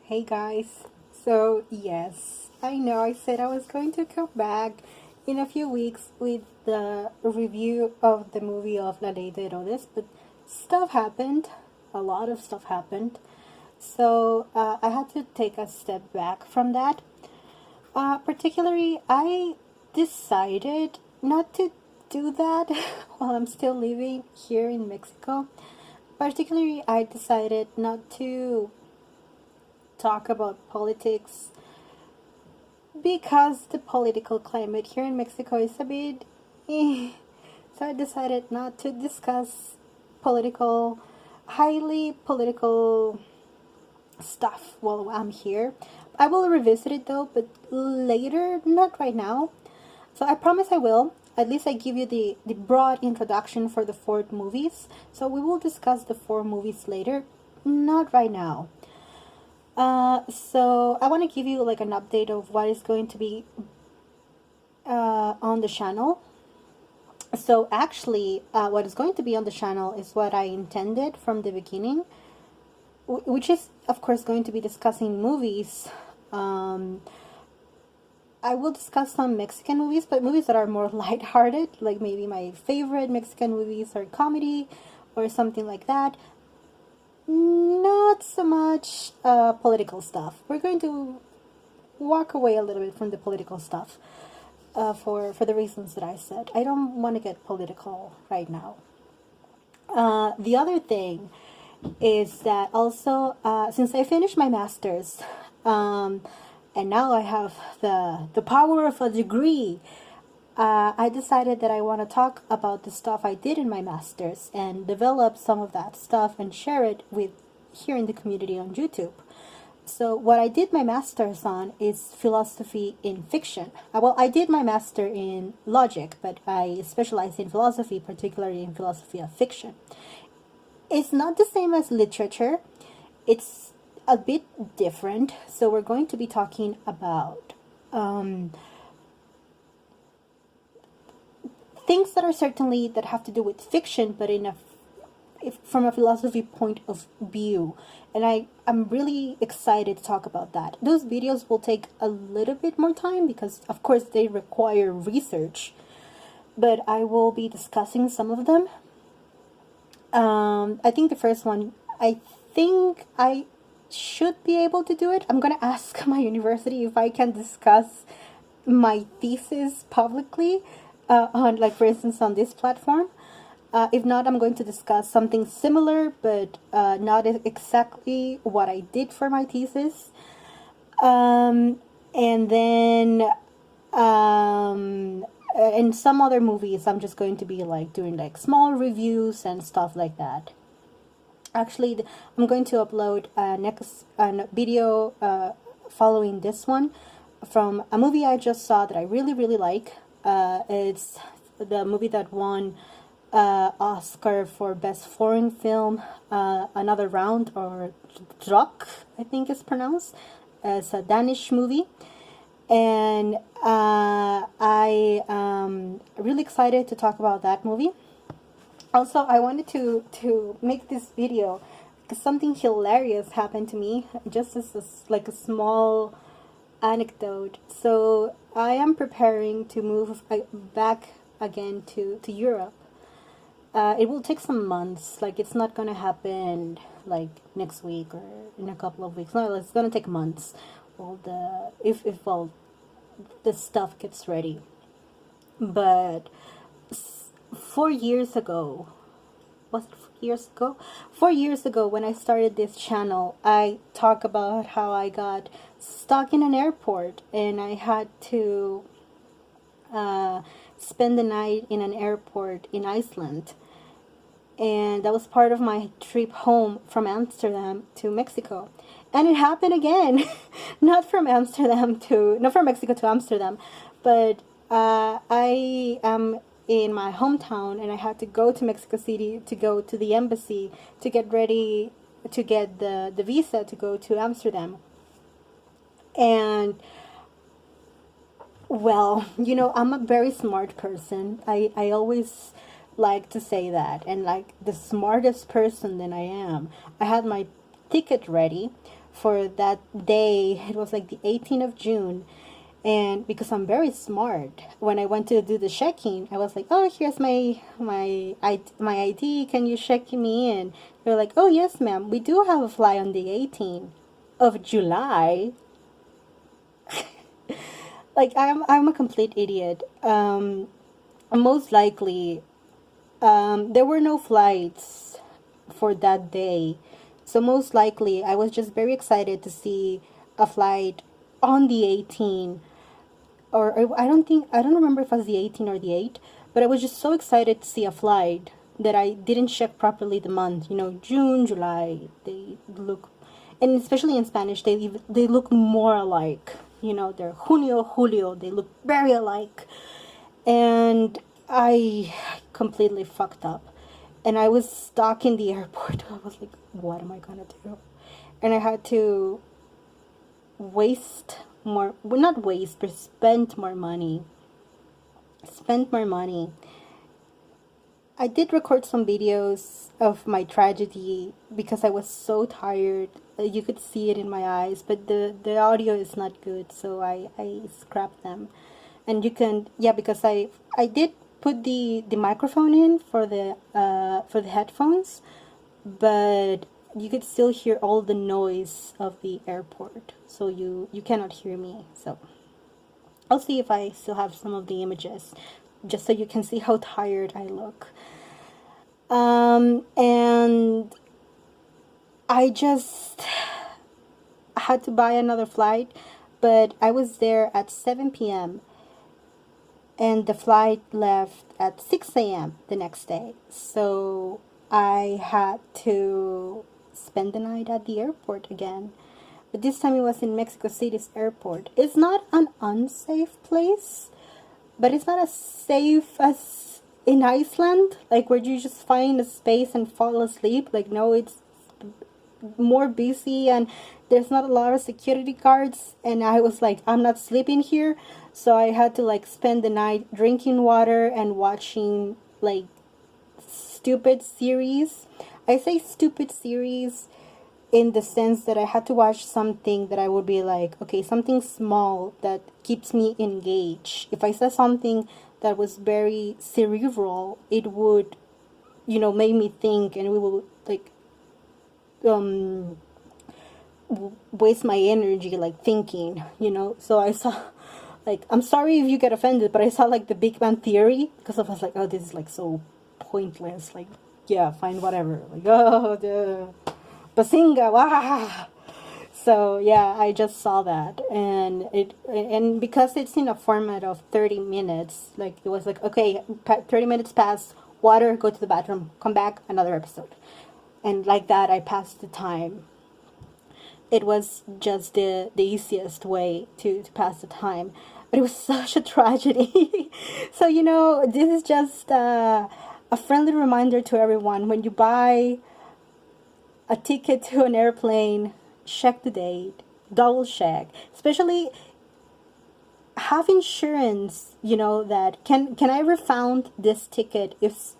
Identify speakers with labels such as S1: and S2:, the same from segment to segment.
S1: Hey guys, so yes, I know I said I was going to come back in a few weeks with the review of the movie of La Ley de Herodes, but stuff happened, a lot of stuff happened, so I had to take a step back from that. Particularly, I decided not to do that while I'm still living here in Mexico. Particularly, I decided not to talk about politics because the political climate here in Mexico is a bit so I decided not to discuss political highly political stuff while I'm here. I will revisit it though, but later, not right now. So I promise I will. At least I give you the broad introduction for the four movies. So we will discuss the four movies later, not right now. So I want to give you like an update of what is going to be on the channel. So actually, what is going to be on the channel is what I intended from the beginning, which is of course going to be discussing movies. I will discuss some Mexican movies, but movies that are more lighthearted, like maybe my favorite Mexican movies are comedy or something like that. Not so much political stuff. We're going to walk away a little bit from the political stuff for the reasons that I said. I don't want to get political right now. The other thing is that also, since I finished my master's, and now I have the power of a degree, I decided that I want to talk about the stuff I did in my master's and develop some of that stuff and share it with here in the community on YouTube. So what I did my master's on is philosophy in fiction. Well, I did my master in logic, but I specialized in philosophy, particularly in philosophy of fiction. It's not the same as literature. It's a bit different. So we're going to be talking about things that are certainly that have to do with fiction, but from a philosophy point of view. And I'm really excited to talk about that. Those videos will take a little bit more time because of course they require research, but I will be discussing some of them. I think the first one, I think I should be able to do it. I'm gonna ask my university if I can discuss my thesis publicly on, like, for instance, on this platform. If not, I'm going to discuss something similar, but not exactly what I did for my thesis. And then in some other movies, I'm just going to be like doing like small reviews and stuff like that. Actually, I'm going to upload a video following this one from a movie I just saw that I really like. It's the movie that won Oscar for Best Foreign Film, Another Round, or Druk, I think it's pronounced. It's a Danish movie. And I am really excited to talk about that movie. Also, I wanted to make this video because something hilarious happened to me, just as like a small anecdote. So I am preparing to move back again to Europe. It will take some months. Like, it's not gonna happen like next week or in a couple of weeks. No, it's gonna take months. Well, if the stuff gets ready. But 4 years ago, was it 4 years ago? 4 years ago, when I started this channel, I talk about how I got stuck in an airport and I had to spend the night in an airport in Iceland. And that was part of my trip home from Amsterdam to Mexico. And it happened again. Not from Mexico to Amsterdam, but I am in my hometown and I had to go to Mexico City to go to the embassy to get ready to get the visa to go to Amsterdam. And well, I'm a very smart person. I always like to say that, and like the smartest person that I am, I had my ticket ready for that day. It was like the 18th of June. And because I'm very smart, when I went to do the check-in, I was like, "Oh, here's my ID. Can you check me in?" They're like, "Oh, yes, ma'am. We do have a flight on the 18th of July." Like, I'm a complete idiot. Most likely, there were no flights for that day. So most likely, I was just very excited to see a flight on the 18th. Or I don't remember if it was the 18th or the 8th, but I was just so excited to see a flight that I didn't check properly the month. You know, June, July, they look, and especially in Spanish, they look more alike. You know, they're junio, julio, they look very alike. And I completely fucked up. And I was stuck in the airport. I was like, what am I gonna do? And I had to waste more, well, not waste, but spend more money. I did record some videos of my tragedy because I was so tired. You could see it in my eyes, but the audio is not good, so I scrapped them. And you can, yeah, because I did put the microphone in for the headphones, but you could still hear all the noise of the airport, so you cannot hear me. So I'll see if I still have some of the images, just so you can see how tired I look. And I just had to buy another flight, but I was there at 7 p.m. and the flight left at 6 a.m. the next day. So I had to spend the night at the airport again. But this time it was in Mexico City's airport. It's not an unsafe place, but it's not as safe as in Iceland, like where you just find a space and fall asleep. Like, no, it's more busy and there's not a lot of security guards. And I was like, I'm not sleeping here. So I had to like spend the night drinking water and watching like stupid series. I say stupid series in the sense that I had to watch something that I would be like, okay, something small that keeps me engaged. If I saw something that was very cerebral, it would, you know, make me think, and we will like waste my energy like thinking, you know. So I saw, like, I'm sorry if you get offended, but I saw like the Big Bang Theory, because I was like, oh, this is like so pointless. Like, yeah, fine, whatever. Like, oh, the Basinga, wow. So yeah, I just saw that, and because it's in a format of 30 minutes, like it was like, okay, 30 minutes pass, water, go to the bathroom, come back, another episode, and like that I passed the time. It was just the easiest way to pass the time, but it was such a tragedy. So, you know, this is just a friendly reminder to everyone: when you buy a ticket to an airplane, check the date, double check, especially have insurance, you know, that can I refund this ticket if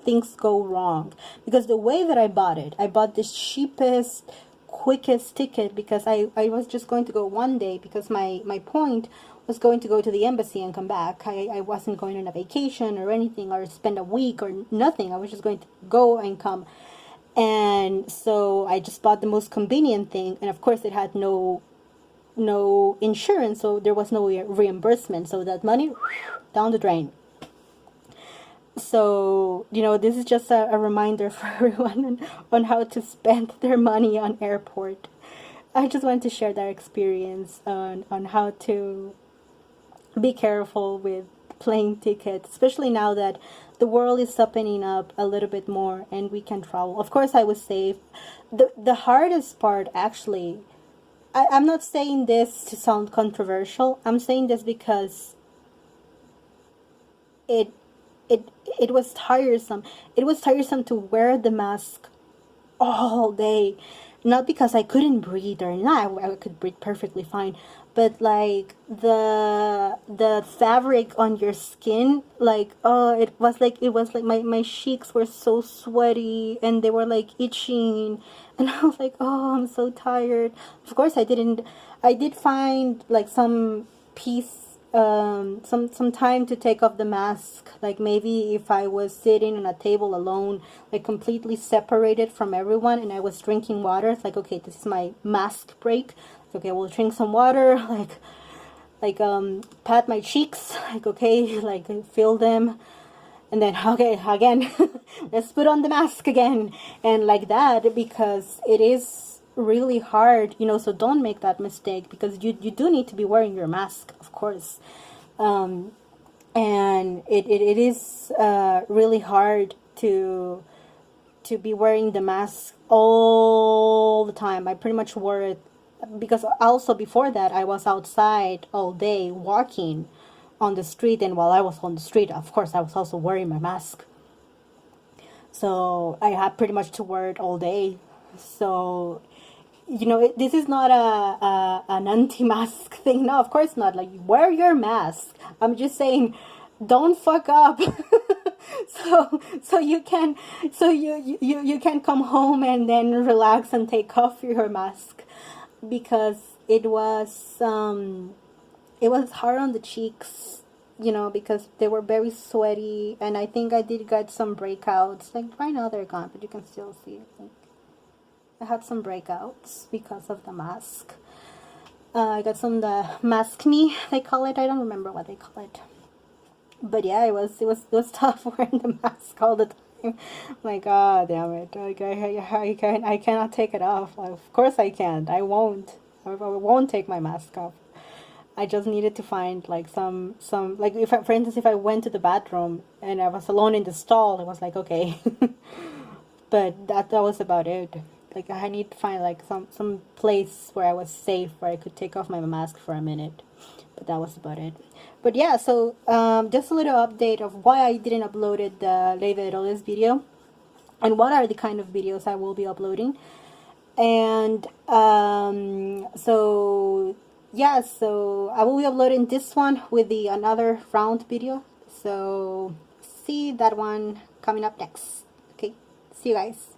S1: things go wrong. Because the way that I bought this cheapest, quickest ticket, because I was just going to go one day, because my point was going to go to the embassy and come back. I wasn't going on a vacation or anything, or spend a week or nothing. I was just going to go and come. And so I just bought the most convenient thing, and of course it had no insurance, so there was no reimbursement, so that money down the drain. So, you know, this is just a reminder for everyone on how to spend their money on airport. I just wanted to share that experience on how to be careful with plane tickets, especially now that the world is opening up a little bit more and we can travel. Of course, I was safe. The hardest part, actually, I'm not saying this to sound controversial. I'm saying this because it was tiresome. It was tiresome to wear the mask all day, not because I couldn't breathe or not, I could breathe perfectly fine, but like the fabric on your skin, like, oh, it was like my cheeks were so sweaty and they were like itching, and I was like, oh, I'm so tired. Of course I did find like some peace, some time to take off the mask. Like maybe if I was sitting on a table alone, like completely separated from everyone, and I was drinking water, it's like, okay, this is my mask break. Okay, we'll drink some water, pat my cheeks, like, okay, like feel them, and then, okay, again, let's put on the mask again, and like that, because it is really hard, so don't make that mistake, because you do need to be wearing your mask, of course. And it is really hard to be wearing the mask all the time. I pretty much wore it because also before that I was outside all day walking on the street, and while I was on the street, of course, I was also wearing my mask. So I had pretty much to wear it all day. So this is not an anti-mask thing. No, of course not. Like, wear your mask. I'm just saying, don't fuck up. so you can you can come home and then relax and take off your mask, because it was hard on the cheeks, because they were very sweaty, and I think I did get some breakouts. Like, right now they're gone, but you can still see it. Like, I had some breakouts because of the mask. I got the maskne, they call it. I don't remember what they call it. But yeah, it was tough wearing the mask all the time. Like, god damn it! Like, I cannot take it off. Of course I can't. I won't. I won't take my mask off. I just needed to find like some like, if for instance, if I went to the bathroom and I was alone in the stall, it was like, okay. But that was about it. Like, I need to find like some place where I was safe, where I could take off my mask for a minute. But that was about it. But yeah, so just a little update of why I didn't upload the Ley Veroles video, and what are the kind of videos I will be uploading. And so yeah, so I will be uploading this one with the another round video. So see that one coming up next. Okay, see you guys.